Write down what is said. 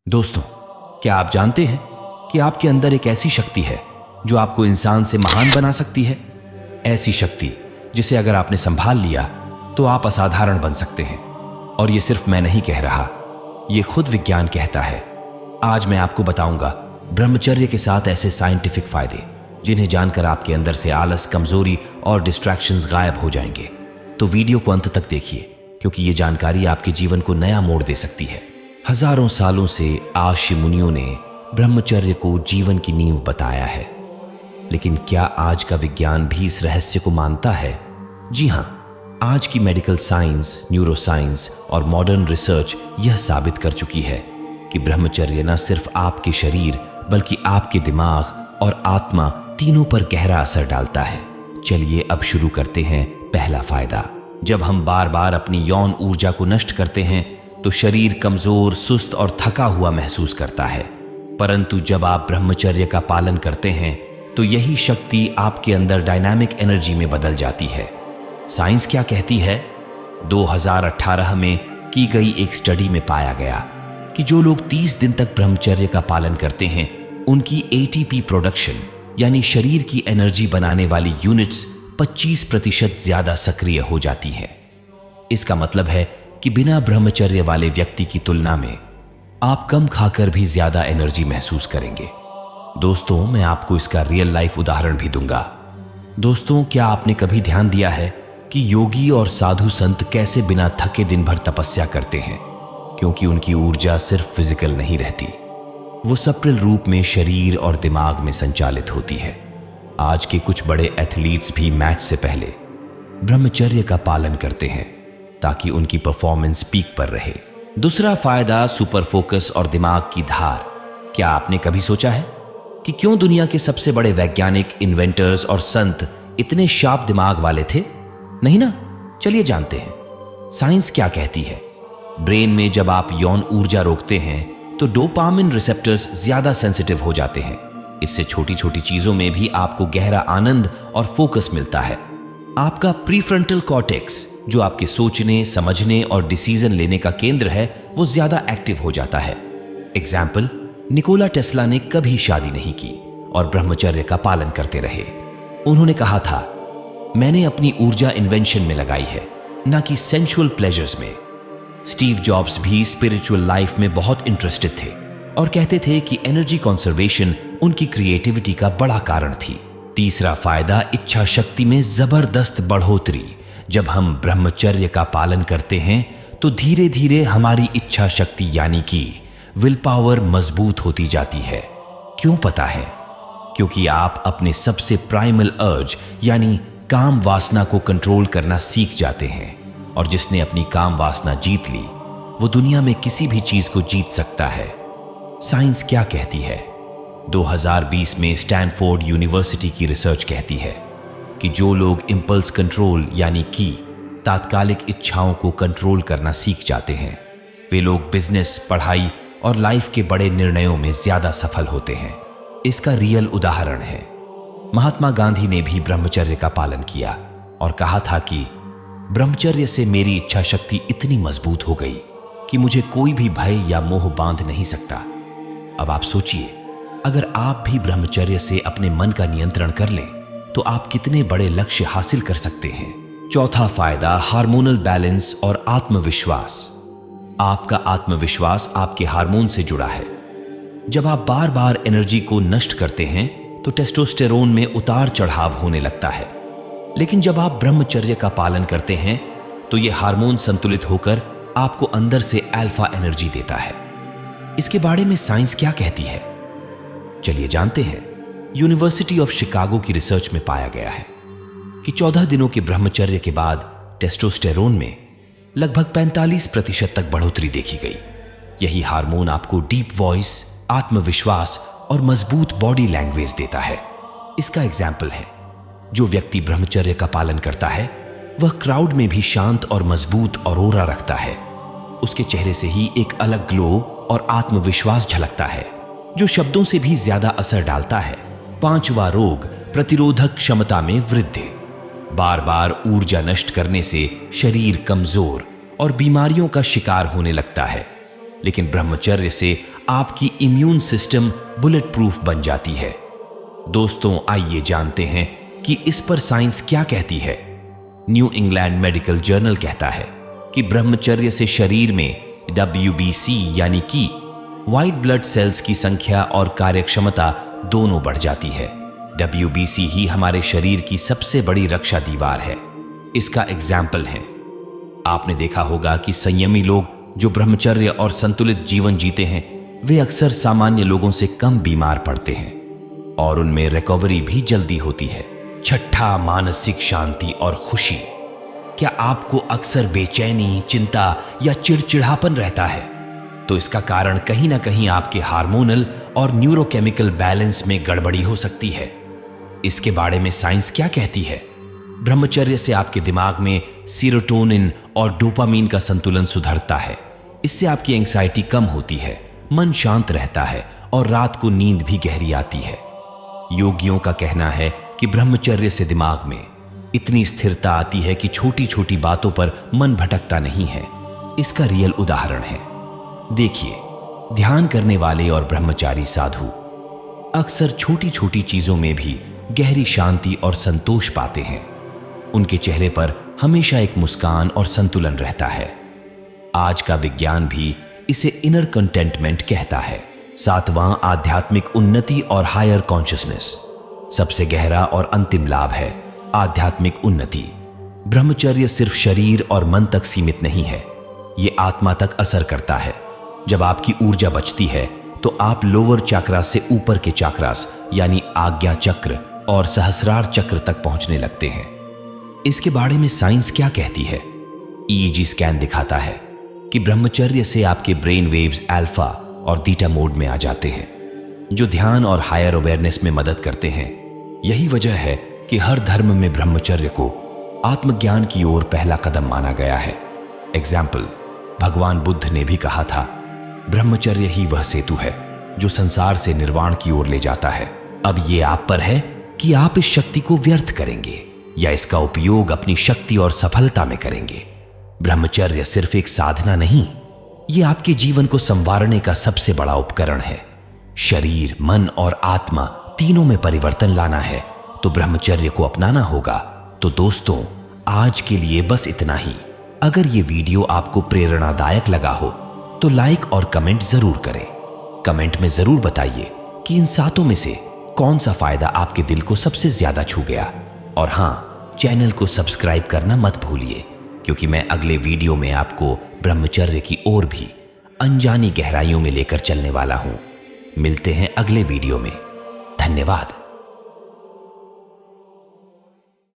दोस्तों, क्या आप जानते हैं कि आपके अंदर एक ऐसी शक्ति है जो आपको इंसान से महान बना सकती है? ऐसी शक्ति जिसे अगर आपने संभाल लिया तो आप असाधारण बन सकते हैं। और ये सिर्फ मैं नहीं कह रहा, ये खुद विज्ञान कहता है। आज मैं आपको बताऊंगा ब्रह्मचर्य के साथ ऐसे साइंटिफिक फायदे जिन्हें जानकर आपके अंदर से आलस, कमजोरी और डिस्ट्रैक्शंस गायब हो जाएंगे। तो वीडियो को अंत तक देखिए, क्योंकि ये जानकारी आपके जीवन को नया मोड़ दे सकती है। हजारों सालों से आर्षि मुनियों ने ब्रह्मचर्य को जीवन की नींव बताया है, लेकिन क्या आज का विज्ञान भी इस रहस्य को मानता है? जी हां, आज की मेडिकल साइंस, न्यूरोसाइंस और मॉडर्न रिसर्च यह साबित कर चुकी है कि ब्रह्मचर्य न सिर्फ आपके शरीर बल्कि आपके दिमाग और आत्मा तीनों पर गहरा असर डालता है। चलिए अब शुरू करते हैं पहला फायदा। जब हम बार बार अपनी यौन ऊर्जा को नष्ट करते हैं तो शरीर कमजोर, सुस्त और थका हुआ महसूस करता है। परंतु जब आप ब्रह्मचर्य का पालन करते हैं तो यही शक्ति आपके अंदर डायनामिक एनर्जी में बदल जाती है। साइंस क्या कहती है? 2018 में की गई एक स्टडी में पाया गया कि जो लोग 30 दिन तक ब्रह्मचर्य का पालन करते हैं, उनकी एटीपी प्रोडक्शन यानी शरीर की एनर्जी बनाने वाली यूनिट्स 25% ज्यादा सक्रिय हो जाती है। इसका मतलब है कि बिना ब्रह्मचर्य वाले व्यक्ति की तुलना में आप कम खाकर भी ज्यादा एनर्जी महसूस करेंगे। दोस्तों, मैं आपको इसका रियल लाइफ उदाहरण भी दूंगा। दोस्तों, क्या आपने कभी ध्यान दिया है कि योगी और साधु संत कैसे बिना थके दिन भर तपस्या करते हैं? क्योंकि उनकी ऊर्जा सिर्फ फिजिकल नहीं रहती, वो सप्रिल रूप में शरीर और दिमाग में संचालित होती है। आज के कुछ बड़े एथलीट्स भी मैच से पहले ब्रह्मचर्य का पालन करते हैं ताकि उनकी परफॉर्मेंस पीक पर रहे। दूसरा फायदा, सुपर फोकस और दिमाग की धार। क्या आपने कभी सोचा है कि क्यों दुनिया के सबसे बड़े वैज्ञानिक, इन्वेंटर्स और संत इतने शार्प दिमाग वाले थे? नहीं ना? चलिए जानते हैं साइंस क्या कहती है। ब्रेन में जब आप यौन ऊर्जा रोकते हैं तो डोपामिन रिसेप्टर्स ज्यादा सेंसिटिव हो जाते हैं। इससे छोटी छोटी चीजों में भी आपको गहरा आनंद और फोकस मिलता है। आपका प्रीफ्रंटल कॉर्टेक्स, जो आपके सोचने, समझने और डिसीजन लेने का केंद्र है, वो ज्यादा एक्टिव हो जाता है। एग्जाम्पल, निकोला टेस्ला ने कभी शादी नहीं की और ब्रह्मचर्य का पालन करते रहे। उन्होंने कहा था, मैंने अपनी ऊर्जा इन्वेंशन में लगाई है, ना कि सेंसुअल प्लेजर्स में। स्टीव जॉब्स भी स्पिरिचुअल लाइफ में बहुत इंटरेस्टेड थे और कहते थे कि एनर्जी कंजर्वेशन उनकी क्रिएटिविटी का बड़ा कारण थी। तीसरा फायदा, इच्छा शक्ति में जबरदस्त बढ़ोतरी। जब हम ब्रह्मचर्य का पालन करते हैं तो धीरे धीरे हमारी इच्छा शक्ति यानी कि विल पावर मजबूत होती जाती है। क्यों पता है? क्योंकि आप अपने सबसे प्राइमल अर्ज यानी काम वासना को कंट्रोल करना सीख जाते हैं, और जिसने अपनी काम वासना जीत ली वो दुनिया में किसी भी चीज को जीत सकता है। साइंस क्या कहती है? 2020 में स्टैनफोर्ड यूनिवर्सिटी की रिसर्च कहती है कि जो लोग इंपल्स कंट्रोल यानी कि तात्कालिक इच्छाओं को कंट्रोल करना सीख जाते हैं, वे लोग बिजनेस, पढ़ाई और लाइफ के बड़े निर्णयों में ज्यादा सफल होते हैं। इसका रियल उदाहरण है, महात्मा गांधी ने भी ब्रह्मचर्य का पालन किया और कहा था कि ब्रह्मचर्य से मेरी इच्छा शक्ति इतनी मजबूत हो गई कि मुझे कोई भी भय या मोह बांध नहीं सकता। अब आप सोचिए, अगर आप भी ब्रह्मचर्य से अपने मन का नियंत्रण कर लें तो आप कितने बड़े लक्ष्य हासिल कर सकते हैं। चौथा फायदा, हार्मोनल बैलेंस और आत्मविश्वास। आपका आत्मविश्वास आपके हार्मोन से जुड़ा है। जब आप बार बार एनर्जी को नष्ट करते हैं तो टेस्टोस्टेरोन में उतार चढ़ाव होने लगता है, लेकिन जब आप ब्रह्मचर्य का पालन करते हैं तो यह हार्मोन संतुलित होकर आपको अंदर से अल्फा एनर्जी देता है। इसके बारे में साइंस क्या कहती है? चलिए जानते हैं। यूनिवर्सिटी ऑफ शिकागो की रिसर्च में पाया गया है कि 14 दिनों के ब्रह्मचर्य के बाद टेस्टोस्टेरोन में लगभग 45% तक बढ़ोतरी देखी गई। यही हार्मोन आपको डीप वॉइस, आत्मविश्वास और मजबूत बॉडी लैंग्वेज देता है। इसका एग्जाम्पल है, जो व्यक्ति ब्रह्मचर्य का पालन करता है वह क्राउड में भी शांत और मजबूत ऑरोरा रखता है। उसके चेहरे से ही एक अलग ग्लो और आत्मविश्वास झलकता है, जो शब्दों से भी ज्यादा असर डालता है। पांचवा, रोग प्रतिरोधक क्षमता में वृद्धि। बार बार ऊर्जा नष्ट करने से शरीर कमजोर और बीमारियों का शिकार होने लगता है, लेकिन ब्रह्मचर्य से आपकी इम्यून सिस्टम बुलेट प्रूफ बन जाती है। दोस्तों, आइए जानते हैं कि इस पर साइंस क्या कहती है। न्यू इंग्लैंड मेडिकल जर्नल कहता है कि ब्रह्मचर्य से शरीर में WBC यानी कि व्हाइट ब्लड सेल्स की संख्या और कार्यक्षमता दोनों बढ़ जाती है। WBC ही हमारे शरीर की सबसे बड़ी रक्षा दीवार है। इसका एग्जाम्पल है, आपने देखा होगा कि संयमी लोग जो ब्रह्मचर्य और संतुलित जीवन जीते हैं वे अक्सर सामान्य लोगों से कम बीमार पड़ते हैं और उनमें रिकवरी भी जल्दी होती है। छठा, मानसिक शांति और खुशी। क्या आपको अक्सर बेचैनी, चिंता या चिड़चिड़ापन रहता है? तो इसका कारण कहीं ना कहीं आपके हार्मोनल और न्यूरोकेमिकल बैलेंस में गड़बड़ी हो सकती है। इसके बारे में साइंस क्या कहती है? ब्रह्मचर्य से आपके दिमाग में सीरोटोनिन और डोपामीन का संतुलन सुधरता है। इससे आपकी एंग्जाइटी कम होती है, मन शांत रहता है और रात को नींद भी गहरी आती है। योगियों का कहना है कि ब्रह्मचर्य से दिमाग में इतनी स्थिरता आती है कि छोटी छोटी बातों पर मन भटकता नहीं है। इसका रियल उदाहरण है। देखिए, ध्यान करने वाले और ब्रह्मचारी साधु अक्सर छोटी छोटी चीजों में भी गहरी शांति और संतोष पाते हैं। उनके चेहरे पर हमेशा एक मुस्कान और संतुलन रहता है। आज का विज्ञान भी इसे इनर कंटेंटमेंट कहता है। सातवां, आध्यात्मिक उन्नति और हायर कॉन्शियसनेस। सबसे गहरा और अंतिम लाभ है आध्यात्मिक उन्नति। ब्रह्मचर्य सिर्फ शरीर और मन तक सीमित नहीं है, ये आत्मा तक असर करता है। जब आपकी ऊर्जा बचती है तो आप लोअर चक्रास से ऊपर के चक्रास यानी आज्ञा चक्र और सहस्रार चक्र तक पहुंचने लगते हैं। इसके बारे में साइंस क्या कहती है? EEG स्कैन दिखाता है कि ब्रह्मचर्य से आपके ब्रेन वेव्स अल्फा और बीटा मोड में आ जाते हैं, जो ध्यान और हायर अवेयरनेस में मदद करते हैं। यही वजह है कि हर धर्म में ब्रह्मचर्य को आत्मज्ञान की ओर पहला कदम माना गया है। एग्जाम्पल, भगवान बुद्ध ने भी कहा था, ब्रह्मचर्य ही वह सेतु है जो संसार से निर्वाण की ओर ले जाता है। अब ये आप पर है कि आप इस शक्ति को व्यर्थ करेंगे या इसका उपयोग अपनी शक्ति और सफलता में करेंगे। ब्रह्मचर्य सिर्फ एक साधना नहीं, ये आपके जीवन को संवारने का सबसे बड़ा उपकरण है। शरीर, मन और आत्मा तीनों में परिवर्तन लाना है तो ब्रह्मचर्य को अपनाना होगा। तो दोस्तों, आज के लिए बस इतना ही। अगर ये वीडियो आपको प्रेरणादायक लगा हो तो लाइक और कमेंट जरूर करें। कमेंट में जरूर बताइए कि इन सातों में से कौन सा फायदा आपके दिल को सबसे ज्यादा छू गया। और हाँ, चैनल को सब्सक्राइब करना मत भूलिए, क्योंकि मैं अगले वीडियो में आपको ब्रह्मचर्य की ओर भी अनजानी गहराइयों में लेकर चलने वाला हूं। मिलते हैं अगले वीडियो में। धन्यवाद।